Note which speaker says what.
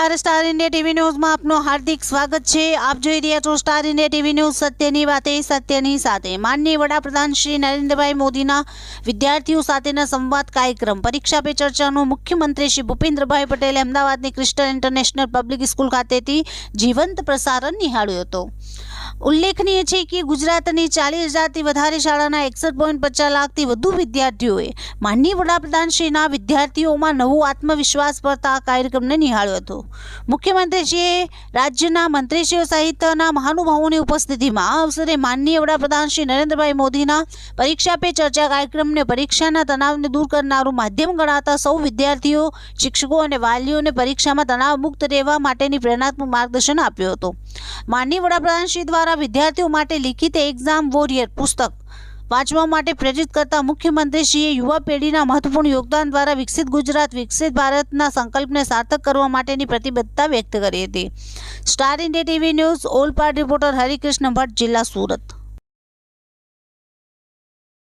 Speaker 1: નમસ્કાર, star India TV ન્યૂઝમાં આપનું હાર્દિક સ્વાગત છે। આપ જોઈ રહ્યા છો સ્ટાર ઇન્ડિયા ટીવી ન્યૂઝ, સત્યની વાતે સત્યની સાથે। માનનીય વડાપ્રધાન શ્રી નરેન્દ્રભાઈ મોદીના વિદ્યાર્થીઓ સાથેના સંવાદ કાર્યક્રમ પરીક્ષા પે ચર્ચાનું મુખ્યમંત્રી શ્રી ભૂપેન્દ્રભાઈ પટેલે અમદાવાદની ક્રિસ્ટલ ઇન્ટરનેશનલ પબ્લિક સ્કૂલ ખાતેથી જીવંત પ્રસારણ નિહાળ્યો હતો। ઉલ્લેખનીય છે કે ગુજરાતની 40,000થી વધારે શાળાના 61.50 લાખથી વધુ વિદ્યાર્થીઓએ માનનીય વડાપ્રધાનશ્રીના વિદ્યાર્થીઓમાં નવો આત્મવિશ્વાસ ભરતા આ કાર્યક્રમને નિહાળ્યો હતો। મુખ્યમંત્રીશ્રીએ રાજ્યના મંત્રીશ્રીઓ સહિતના મહાનુભાવોની ઉપસ્થિતિમાં આ અવસરે માનનીય વડાપ્રધાન શ્રી નરેન્દ્રભાઈ મોદીના પરીક્ષા પે ચર્ચા કાર્યક્રમને પરીક્ષાના તણાવને દૂર કરનારું માધ્યમ ગણાતા સૌ વિદ્યાર્થીઓ, શિક્ષકો અને વાલીઓને પરીક્ષામાં તણાવ મુક્ત રહેવા માટેની પ્રેરણાત્મક માર્ગદર્શન આપ્યું હતું। માનનીય વડાપ્રધાન શ્રી દ્વારા વિદ્યાર્થીઓ માટે લિખિત એક્ઝામ વોરિયર પુસ્તક વાંચવા માટે પ્રેરિત કરતા મુખ્યમંત્રીશ્રીએ યુવા પેઢીના મહત્વપૂર્ણ યોગદાન દ્વારા વિકસિત ગુજરાત, વિકસિત ભારતના સંકલ્પને સાર્થક કરવા માટેની પ્રતિબદ્ધતા વ્યક્ત કરી હતી। Star India TV news all part reporter Harikrishna Bhatt, જિલ્લા સુરત।